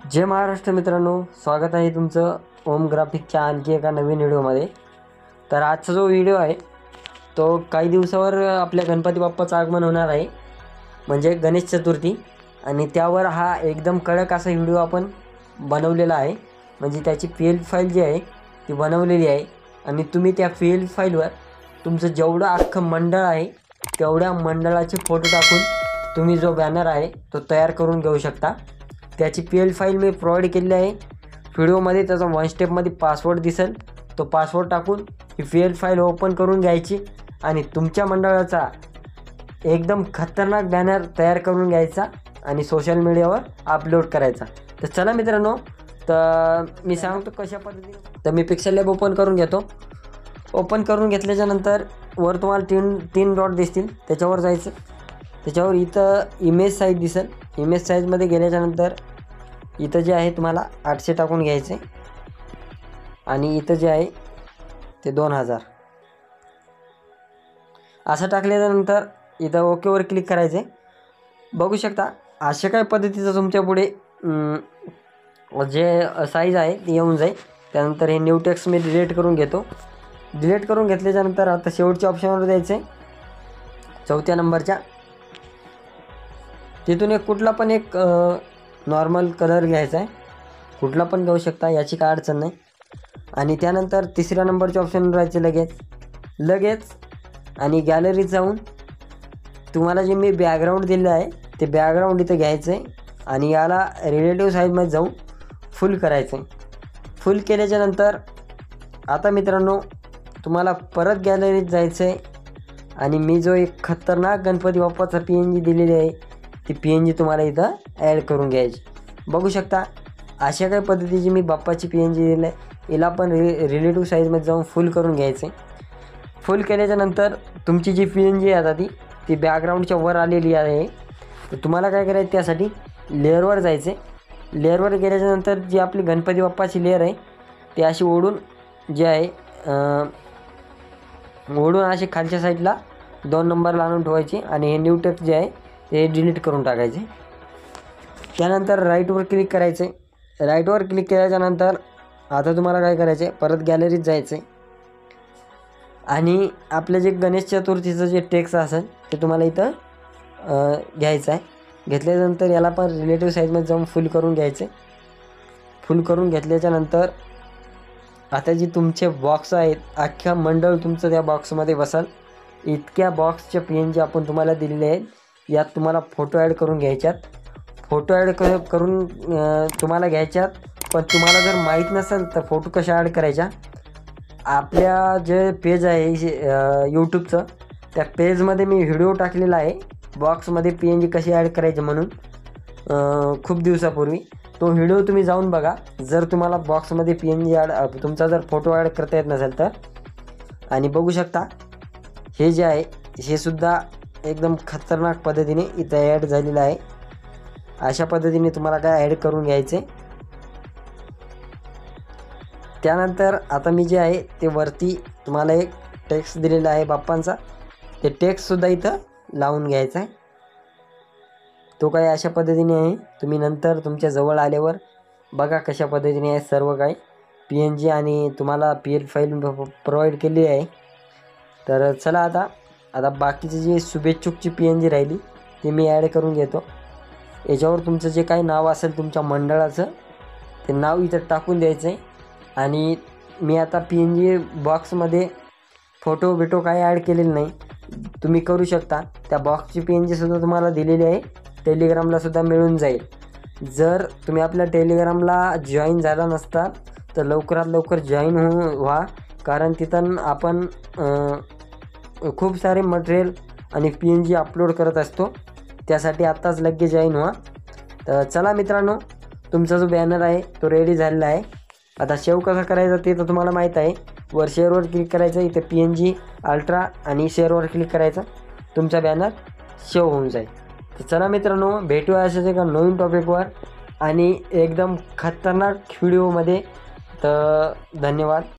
जय महाराष्ट्र मित्रांनो, स्वागत आहे तुमचं ओम ग्राफिकच्या आणखी एका नवीन व्हिडिओमध्ये। तर आजचा जो व्हिडिओ आहे तो काही दिवसावर आपल्या गणपती बाप्पाचं आगमन होणार आहे, म्हणजे गणेश चतुर्थी। आणि त्यावर हा एकदम कडक असा व्हिडिओ आपण बनवलेला आहे, म्हणजे त्याची PL फाईल जी आहे ती बनवलेली आहे। आणि तुम्ही त्या PL फाईलवर तुमचं जेवढं अख्खं मंडळ आहे तेवढ्या मंडळाचे फोटो टाकून तुम्ही जो बॅनर आहे तो तयार करून घेऊ शकता। त्याची PL फाईल मी प्रोव्हाइड केलेली आहे। व्हिडिओमध्ये त्याचा 1 स्टेपमध्ये पासवर्ड दिसेल, तो पासवर्ड टाकून ही PL फाईल ओपन करून घ्यायची आणि तुमच्या मंडळाचा एकदम खतरनाक बॅनर तयार करून घ्यायचा आणि सोशल मीडियावर अपलोड करायचा। तर चला मित्रांनो, तर मी सांगतो कशा पद्धतीने। तर मी पिक्सेल लॅब ओपन करून घेतो। ओपन करून घेतल्याच्या नंतर वर तुम्हाला तीन डॉट दिसतील, त्याच्यावर जायचं। त्याच्यावर इथं इमेज साईज दिसेल, इमेज साईजमध्ये गेल्याच्यानंतर इथं जे आहे तुम्हाला 800 टाकून घ्यायचे आणि इथं जे आहे ते 2000 असं टाकल्यानंतर इथं ओकेवर क्लिक करायचे। बघू शकता अशा काय पद्धतीचं तुमच्या पुढे जे साईज आहे ती येऊन जाईल। त्यानंतर हे न्यू टेक्स्ट मी डिलीट करून घेतो। डिलीट करून घेतल्याच्यानंतर आता शेवटच्या ऑप्शनवर जायचं आहे, 4थ्या नंबरच्या। तिथून कुठला पण एक नॉर्मल कलर घ्यायचा आहे, कुठला पण घेऊ शकता, याची काय अडचण नाही। आणि त्यानंतर 3ऱ्या नंबरच्या ऑप्शनवर राहायचं लगेच आणि गॅलरीत जाऊन तुम्हाला जे मी बॅकग्राऊंड दिलं आहे ते बॅकग्राऊंड इथं घ्यायचं आहे आणि याला रिलेटिव्ह साईजमध्ये जाऊन फुल करायचं आहे। फुल केल्याच्यानंतर आता मित्रांनो तुम्हाला परत गॅलरीत जायचं आहे आणि मी जो एक खतरनाक गणपती बाप्पाचा PNG दिलेली आहे ती PNG तुम्हाला इथं ॲड करून घ्यायची। बघू शकता अशा काही पद्धतीची मी बाप्पाची PNG दिली आहे, हिला पण रिलेटिव्ह साईजमध्ये जाऊन फुल करून घ्यायचं आहे। फुल केल्याच्यानंतर तुमची जी PNG आहे आता ती बॅकग्राऊंडच्या वर आलेली आहे। तर तुम्हाला काय करायचं, त्यासाठी लेअरवर जायचे। लेअरवर गेल्याच्यानंतर जी आपली गणपती बाप्पाची लेअर आहे ती अशी ओढून जे आहे ओढून अशी खालच्या साईडला 2 नंबरला आणून ठेवायची आणि हे न्यू टेक्स्ट जे आहे ते डिलीट करून टाकायचे। त्यानंतर राईटवर क्लिक करायचे। राईटवर क्लिक केल्याच्यानंतर आता तुम्हाला काय करायचं आहे, परत गॅलरीत जायचं आहे आणि आपलं जे गणेश चतुर्थीचं जे टेक्स्ट असेल ते तुम्हाला इथं घ्यायचं आहे। घेतल्यानंतर याला पण रिलेटिव्ह साईजमध्ये जाऊन फुल करून घ्यायचे। फुल करून घेतल्याच्यानंतर आता जी तुमचे बॉक्स आहेत अख्ख्या मंडळ तुमचं त्या बॉक्समध्ये बसाल इतक्या बॉक्सच्या PNG आपण तुम्हाला दिलेले आहेत। यात तुम्हाला फोटो ॲड करून घ्यायच्यात। फोटो ॲड करून तुम्हाला घ्यायच्यात, पण तुम्हाला जर माहीत नसेल तर फोटो कशा ॲड करायच्या, आपल्या जे पेज आहे यूट्यूबचं त्या पेजमध्ये मी व्हिडिओ टाकलेला आहे बॉक्समध्ये PNG कशी ॲड करायची म्हणून खूप दिवसापूर्वी। तो व्हिडिओ तुम्ही जाऊन बघा जर तुम्हाला बॉक्समध्ये PNG तुमचा जर फोटो ॲड करता येत नसेल तर। आणि बघू शकता हे जे आहे हे सुद्धा एकदम खतरनाक पद्धतीने इथं ॲड झालेलं आहे। अशा पद्धतीने तुम्हाला काय ॲड करून घ्यायचे। त्यानंतर आता मी जे आहे ते वरती तुम्हाला एक टेक्स्ट दिलेला आहे बाप्पांचा, ते टेक्स्टसुद्धा इथं लावून घ्यायचा आहे। तो काय अशा पद्धतीने आहे, तुम्ही नंतर तुमच्या जवळ आल्यावर बघा कशा पद्धतीने आहे सर्व काही PNG आणि तुम्हाला PL फाईल प्रोव्हाइड केली आहे। तर चला आता बाकीची जी शुभेच्छुकची PNG राहिली ती मी ॲड करून घेतो। याच्यावर तुमचं जे काही नाव असेल तुमच्या मंडळाचं ते नाव इथं टाकून द्यायचं आहे। आणि मी आता PNG बॉक्समध्ये फोटो काही ॲड केलेलं नाही, तुम्ही करू शकता। त्या बॉक्सची PNG सुद्धा तुम्हाला दिलेली आहे, टेलिग्रामलासुद्धा मिळून जाईल। जर तुम्ही आपल्या टेलिग्रामला जॉईन झाला नसता तर लवकरात लवकर जॉईन व्हा, कारण तिथं आपण खूप सारे मटेरियल आणि PNG अपलोड करत असतो, त्यासाठी आत्ताच लगेच जॉईन व्हा। तर चला मित्रांनो, तुमचा जो बॅनर आहे तो रेडी झालेला आहे। आता सेव कसा करायचा ते तर तुम्हाला माहीत आहे। वर शेअरवर क्लिक करायचं, इथे PNG अल्ट्रा आणि शेअरवर क्लिक करायचं, तुमचा बॅनर सेव होऊन जाईल। तर चला मित्रांनो, भेटूया अशाच एका नवीन टॉपिकवर आणि एकदम खतरनाक व्हिडिओमध्ये। तर धन्यवाद।